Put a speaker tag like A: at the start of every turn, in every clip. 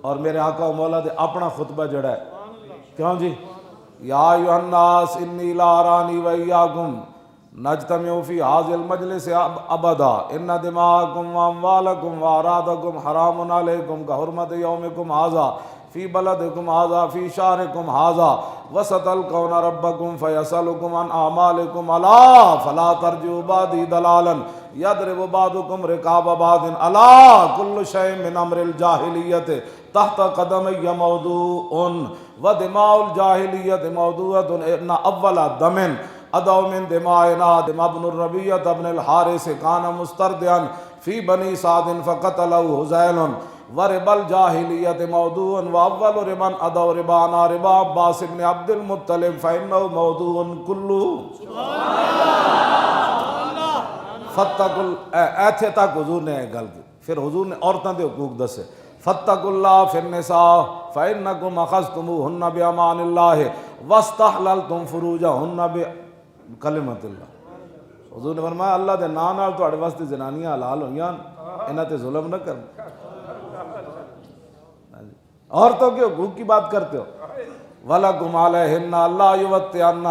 A: اور میرے آقا و مولا دے اپنا خطبہ جڑا ہے کیوں جی یا ایھا الناس انی لا ارانی و ایاکم نجتمع فی ھذا المجلس ابدا ان دماءکم و اموالکم و اعراضکم حرام علیکم کحرمت یومکم ھذا فی بلدکم ھذا فی شہرکم ھذا وستلقون ربکم فیسألکم عن اعمالکم الا فلا ترجعوا بعدی ضلالا یضرب بعضکم رقاب بعض الا کل شیء من امر الجاہلیۃ تحت قدمی موضوع ودماء الجاہلیۃ موضوعۃ ان اول دم ادو من دمائنا دم ابن الربیعۃ ابن الحارث کان مستردعا فی بنی سعد فقتلہ حذیل ورب الجاہلیۃ موضوع واول ربا ادو ربانا ربا عباس بن عبد المطلب فانہ موضوع کلہ فتقل ایتھے تک حضور نے گل کی پھر حضور نے عورتوں دے حقوق دسے فاتقوا اللہ فی النساء فانکم اخذتموہن بامان اللہ واستحللتم فروجہن بکلمۃ اللہ۔ حضور نے فرمایا اللہ دے نام نال تہاڈے واسطے زنانیاں حلال ہوئیاں، انہاں تے ظلم نہ کرنا۔ عورتوں کے حقوق کی بات کرتے ہو وَلَكُمْ عَلَيْهِنَّ أَلَّا يُوَطِّئَنَّ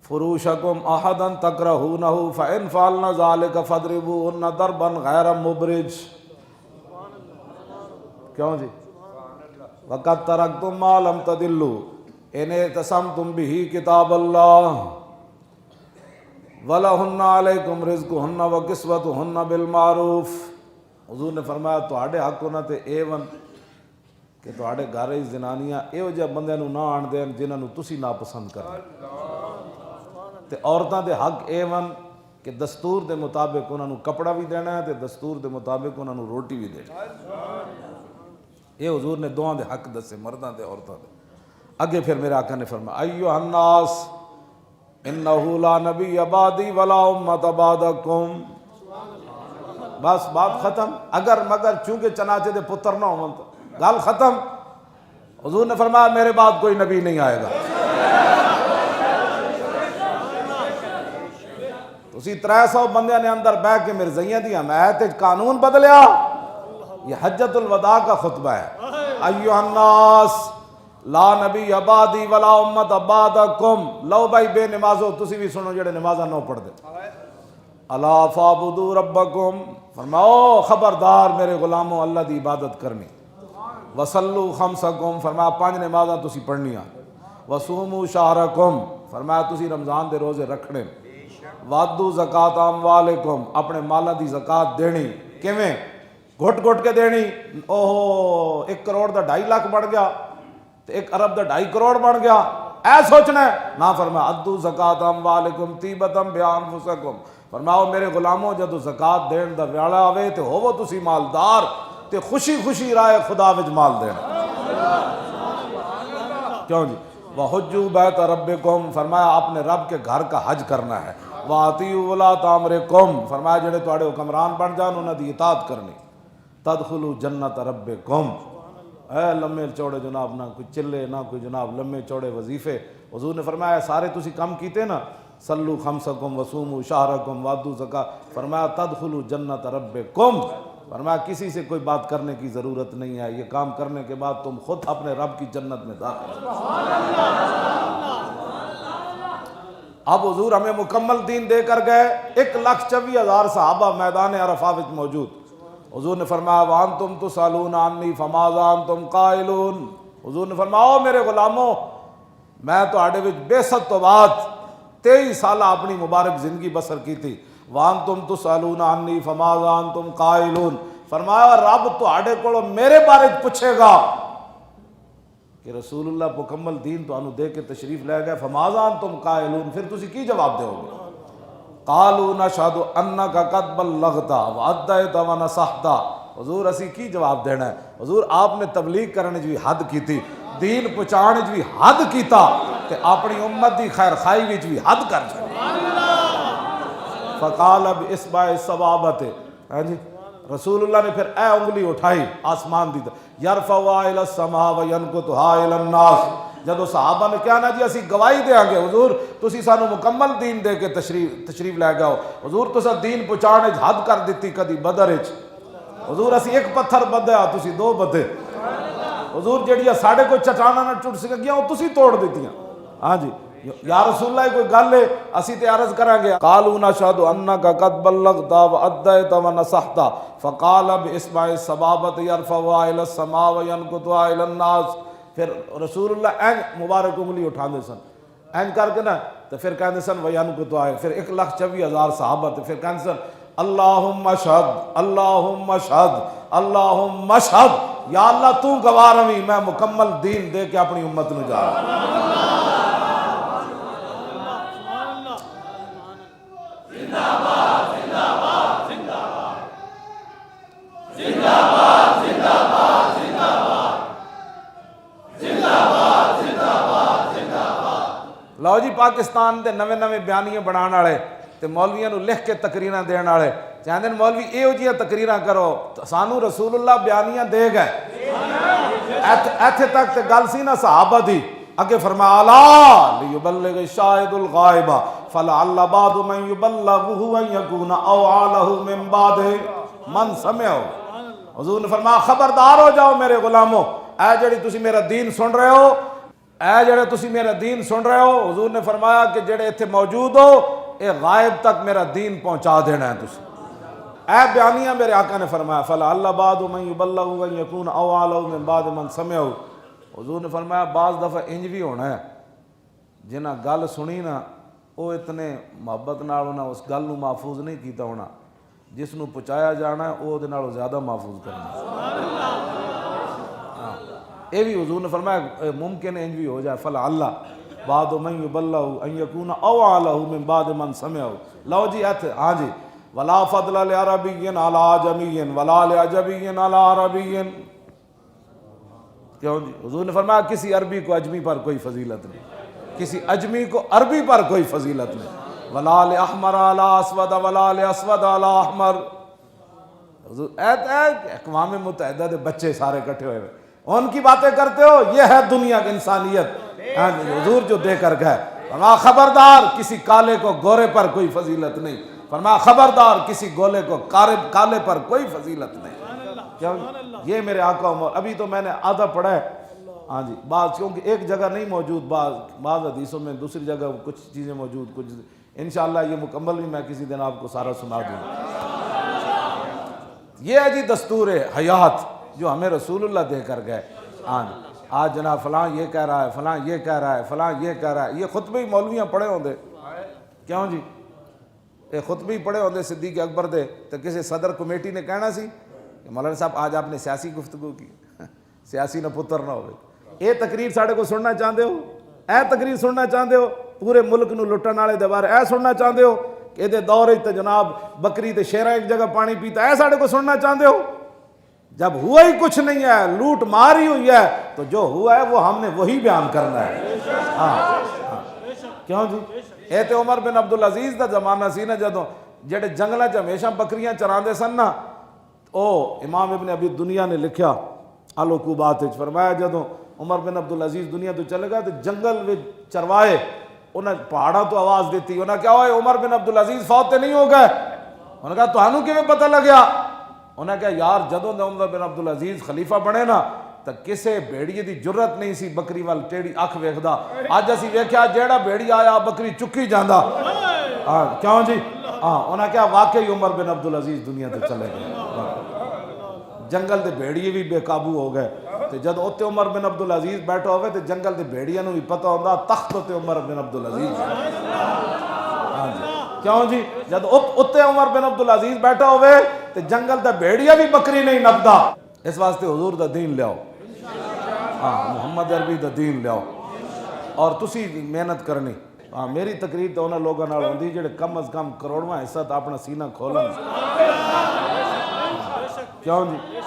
A: فروشکم احدا تکرہونہ فإن فعلن ذلک فاضربوہن ضربا غیر مبرج۔ کیوں جی وقد ترکتم ما لم تضلوا ان اعتصمتم بہ کتاب اللہ ولہن علیکم رزقہن وکسوتہن بالمعروف۔ حضور نے فرمایا تہاڈے حق انہاں تے اے ون کہ تہاڈے گھر وچ زنانیاں ایہو جہے بندے نوں نہ آن دین جنہاں نوں تسی ناپسند کرو، تے عورتاں دے حق اے ون کہ دستور دے مطابق انہاں نوں کپڑا بھی دینا ہے تے دستور دے مطابق انہاں نوں روٹی بھی دینی ہے۔ یہ حضور نے دوہاں دے حق دسے، مرداں دے عورتاں دے۔ اگے پھر میرے آقا نے فرمایا ایھا الناس انہ لا نبی بعدی ولا امۃ بعدکم۔ بس بات ختم، اگر مگر چونکہ چنانچہ دے پتر نہ ہون تو گل ختم۔ حضور نے فرمایا میرے بعد کوئی نبی نہیں آئے گا۔ تسی 300 بندیاں نے اندر بہ کے مرزائیاں دیاں میں تے قانون بدلیا۔ یہ حجۃ الوداع کا خطبہ ہے۔ ایھا الناس لا نبی بعدی ولا امۃ بعدکم۔ لو بھائی بے نمازو تسی بھی سنو جڑے نمازاں نہ پڑھ دے، الا فاعبدوا ربکم، فرماؤ خبردار میرے غلاموں اللہ دی عبادت کرنی، وصلوا خمسکم، فرمایا 5 نمازاں تسی پڑھنیاں، وصوموا شہرکم، فرمایا تسی رمضان دے روزے رکھنے، وادو زکات اموالکم، اپنے مالاں دی زکات دینی، کیویں گھٹ گھٹ کے دینی۔ اوہو 1 کروڑ دا 2.5 لاکھ بڑھ گیا تے 1 ارب دا 2.5 کروڑ بن گیا، اے سوچنا ہے نہ، فرمایا ادو زکات اموالکم طیبۃ بانفسکم، فرماؤ میرے غلاموں جدو زکات دین دا ویلا آوے تے ہوو تسی مالدار تے خوشی خوشی رائے خدا وچ مال دینا۔ کیوں جی وحجوا بیت ربکم، فرمایا اپنے رب کے گھر کا حج کرنا ہے، واطیعوا ولاۃ امرکم، فرمایا جڑے تواڈے حکمران بن جان انہاں دی اطاعت کرنی، تدخلوا جنت ربکم۔ اے لمے چوڑے جناب نہ کوئی چلے نہ کوئی جناب لمے چوڑے وظیفے۔ حضور نے فرمایا سارے تسی کم کیتے نا، صلوا خمسکم وصوموا شہرکم وادوا زکات، فرمایا تدخلوا جنت ربکم، فرمایا کسی سے کوئی بات کرنے کی ضرورت نہیں ہے، یہ کام کرنے کے بعد تم خود اپنے رب کی جنت میں داخل۔ اب حضور ہمیں مکمل دین دے کر گئے، 1,24,000 صحابہ میدان عرفہ وچ موجود۔ حضور نے فرمایا وانتم تسألون عنی فماذا انتم قائلون، حضور نے فرمایا میرے غلاموں میں تہاڈے وچ بعثت تو بعد 23 سالہ اپنی مبارک زندگی بسر کی تھی، وانتم تسألون عنی فماذا انتم قائلون، فرمایا رب تہاڈے کولوں میرے بارے پوچھے گا کہ رسول اللہ مکمل دین تانوں دے کے تشریف لے گئے، فماذا انتم قائلون، پھر تسی کی جواب دو گے؟ قالوا نشہد انک قد بلغت وادیت ونصحت، حضور اسی کی جواب دینا ہے؟ حضور آپ نے تبلیغ کرنے بھی حد کی تھی، دین پہنچانے بھی حد کیتا تے اپنی امت دی خیر خائی وچ بھی حد کر چھڑی۔ فقال باصبع السبابۃ، ہاں جی رسول اللہ نے پھر اے انگلی اٹھائی آسمان دی یرفعها الی السماء وینکتها الی الناس، جدو صحابہ نے کہا نا جی اسی گواہی دیں گے حضور تسی سانو مکمل دین دے کے تشریف لے گاؤ، حضور تسا دین پہنچانے حد کر دیتی، کدی بدر وچ حضور اسی ایک پتھر بدھیا تسی دو بدھے حضور جڑیاں ساڑھے کوئی چٹاناں نہ ٹوٹ سکیاں وہ تسی توڑ دیتیاں ہاں جی یا رسول اللہ کوئی گل ہے اسی تے عرض کرا گیا قالوا نشهد انك قد بلغت واديت ونصحت فقال باسمع السبابه يرفعها الى السماء وينقطها الى الناس پھر رسول اللہ این مبارک انگلی اٹھاندے سن این کر کے نا تو پھر کہندے سن وینقطها پھر 1,24,000 صحابہ تے پھر کہندے سن اللہم اشہد اللہم اشہد اللہم اشہد یا اللہ تو گواہ رہی میں مکمل دین دے کے اپنی امت نو جا رہا لو جی پاکستان دے نوے نوے بیانیاں بنان والے تے مولویاں نو لکھ کے تقریراں دین والے چاہندے مولوی ایہو جیاں تقریراں کرو سانو رسول اللہ بیانیاں دے گئے ایتھے تک تے گل سی نا صحابہ دی اگے فرمایا الا لیبلغ الشاہد الغائب فلعل بعض من یبلغه ان یکون اوعى له من بعد من سمعه حضور نے فرمایا خبردار ہو جاؤ میرے غلاموں اے جڑی تسی میرا دین سن رہے ہو اے جڑے تسی میرا دین سن رہے ہو حضور نے فرمایا کہ جڑے ایتھے موجود ہو اے غائب تک میرا دین پہنچا دینا ہے تسی اے بیانیاں میرے آقا نے فرمایا فلعل بعض من یبلغه ان یکون اوعى له من بعد من سمعه حضور نے فرمایا بعض دفعہ انج بھی ہونا ہے جنہاں گل سنی نا وہ اتنے محبت نال انہاں اس گل نو محفوظ نہیں کیتا ہونا جس نو پہنچایا جانا ہے وہ دے نالوں زیادہ محفوظ کرنا یہ بھی حضور نے فرمایا ممکن انج بھی ہو جائے فلعل بعض من یبلغ ان یکون اوعى له من بعد من سمعه لو جی ہاں جی ولا فضل لعربی علی عجمی ولا لعجمی علی عربی کیوں جی حضور نے فرمایا کسی عربی کو اجمی پر کوئی فضیلت نہیں کسی اجمی کو عربی پر کوئی فضیلت نہیں ولا لاحمر علی اسود ولا لاسود علی احمر اقوام متحدہ دے بچے سارے اکٹھے ہوئے ان کی باتیں کرتے ہو یہ ہے دنیا کی انسانیت حضور جو دے کر گئے فرمایا خبردار کسی کالے کو گورے پر کوئی فضیلت نہیں فرمایا خبردار کسی گولے کو کالے پر کوئی فضیلت نہیں کیا یہ میرے آقا عمر ابھی تو میں نے آدھا پڑھا ہے ہاں جی بعض کیونکہ ایک جگہ نہیں موجود بعض حدیثوں میں دوسری جگہ کچھ چیزیں موجود کچھ انشاءاللہ یہ مکمل بھی میں کسی دن آپ کو سارا سنا دوں یہ ہے جی دستور حیات جو ہمیں رسول اللہ دے کر گئے ہاں آج جناب فلاں یہ کہہ رہا ہے فلاں یہ کہہ رہا ہے فلاں یہ کہہ رہا ہے یہ خطبے ہی مولویاں پڑھے ہوندے کیوں جی یہ خطبے ہی پڑھے ہوندے صدیق اکبر دے تو کسی صدر کمیٹی نے کہنا سی کہ مولانا صاحب آج آپ نے سیاسی گفتگو کی سیاسی نہ پتر نہ ہوئے یہ تقریر ساڑھے کو سننا چاہتے ہو اے تقریر سننا چاہتے ہو پورے ملک نو لٹن والے دے بارے اے سننا چاہتے ہو کہ دے دور تے جناب بکری تے شیرہ ایک جگہ پانی پیتا اے ساڑھے کو سننا چاہتے ہو جب ہوا ہی کچھ نہیں ہے لوٹ مار ہی ہوئی ہے تو جو ہوا ہے وہ ہم نے وہی بیان کرنا ہے کیوں جی اے تے عمر بن عبدالعزیز دا زمانہ سی نا جدوں جڑے جنگلاں چ ہمیشہ بکریاں چراندے سن نا او امام ابن ابی دنیا نے لکھیا العقوبات وچ فرمایا جدوں عمر بن عبدالعزیز دنیا تو چلے گا تو جنگل وچ چروائے انہیں پہاڑاں تو آواز دیتی انہیں کیا ہوئے عمر بن عبدالعزیز فوت نہیں ہو گئے انہوں نے کہا تہانوں کیویں پتہ لگیا انہیں کہا یار جدوں دے عمر بن عبدالعزیز خلیفہ بنے نا تو کسے بھیڑیے دی جرت نہیں سی بکری وال ٹیڑی اکھ ویکھدا اج اسی ویکھیا جیڑا بھیڑی آیا بکری چکی جاندا کیوں جی انہیں کہا واقعی عمر بن عبدالعزیز دنیا تے چلے گئے جنگل دے بھیڑیے بھی بے قابو ہو گئے تو جد اتنے عمر بن عبدالعزیز بیٹھا ہوئے تو جنگل دے بھیڑیاں نو بھی پتہ ہوندا تخت تے عمر بن عبدالعزیز کیوں جی جد اتنے عمر بن عبدالعزیز بیٹھا ہوئے تو جنگل دا بھیڑیا بھی بکری نہیں نپدا اس واسطے حضور دا دین لیاؤ محمد عربی دا دین لیاؤ اور تسی محنت کرنی میری تقریر تو انہاں لوگاں نال ہوندی جڑے کم از کم کروڑواں حصہ تا اپنا سینہ کھولن کیوں جی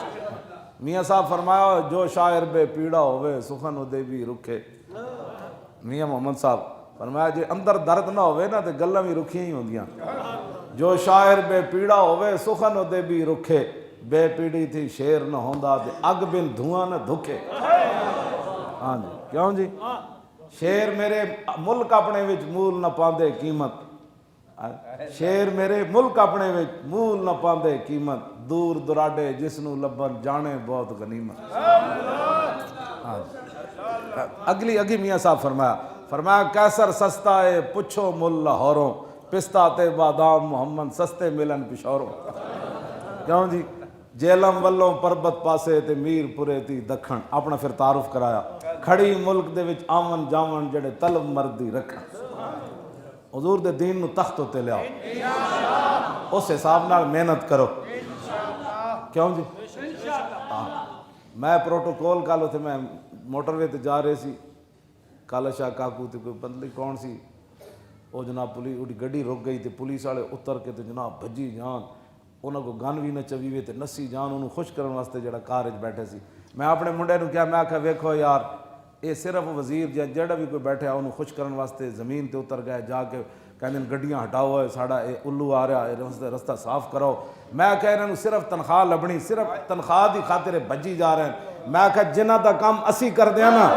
A: میاں صاحب فرمایا جو شاعر بے پیڑا ہوئے سخن دے بھی رکھے میاں محمد صاحب فرمایا جے اندر درد نہ ہوئے نا تو گلاں بھی رکھیاں ہی ہوندیاں جو شاعر بے پیڑا ہوئے سخن دے بھی رکھے بے پیڑی تھی شیر نہ ہوندا تے اگ بن دھواں نہ دھکے ہاں جی کیوں جی شیر میرے ملک اپنے وچ مول نہ پاندے قیمت شیر میرے ملک اپنے وچ مول نہ پاندے قیمت دور دراڈے جس نو لبن جانے بہت غنیمت اگلی میاں صاحب فرمایا کیسر سستا ہے پچھو مل لاہوروں پستہ تے بادام محمد سستے ملن پشوروں کیوں جی جیلم ولوں پربت پاسے تے میر پورے تی دکھن اپنا پھر تعارف کرایا کھڑی ملک دے وچ آمن جامن جڑے طلب مردی رکھن حضور دے دین نو تخت تے لیاؤ اس حساب نال محنت کرو کیوں جی میں پروٹوکول کالو تھے میں موٹر وے تے جا رہے سی کالا شاہ کاکو تے کوئی بندی کون سی وہ جناب پولیس اُڑی گڈی رک گئی تے پولیس والے اتر کے تے جناب بھجی جان انہوں کو گن بھی نہ چویوے تے نسی جان انہوں خوش کرنے واسطے جڑا کار وچ بیٹھے سی میں اپنے منڈے نو کیا میں آکھا ویکھو یار یہ صرف وزیر جڑا بھی کوئی بیٹھے انہوں خوش کرنے واسطے زمین تے اتر گئے جا کے کہندے گڈیاں ہٹاؤ ہے ساڑا اے الو آ رہا ہے رستہ صاف کرو میں کہہ رہا ہوں صرف تنخواہ لبنی صرف تنخواہ دی خاطر بھجی جا رہے ہیں میں کہا جنہ دا کام اسی کر دیا نا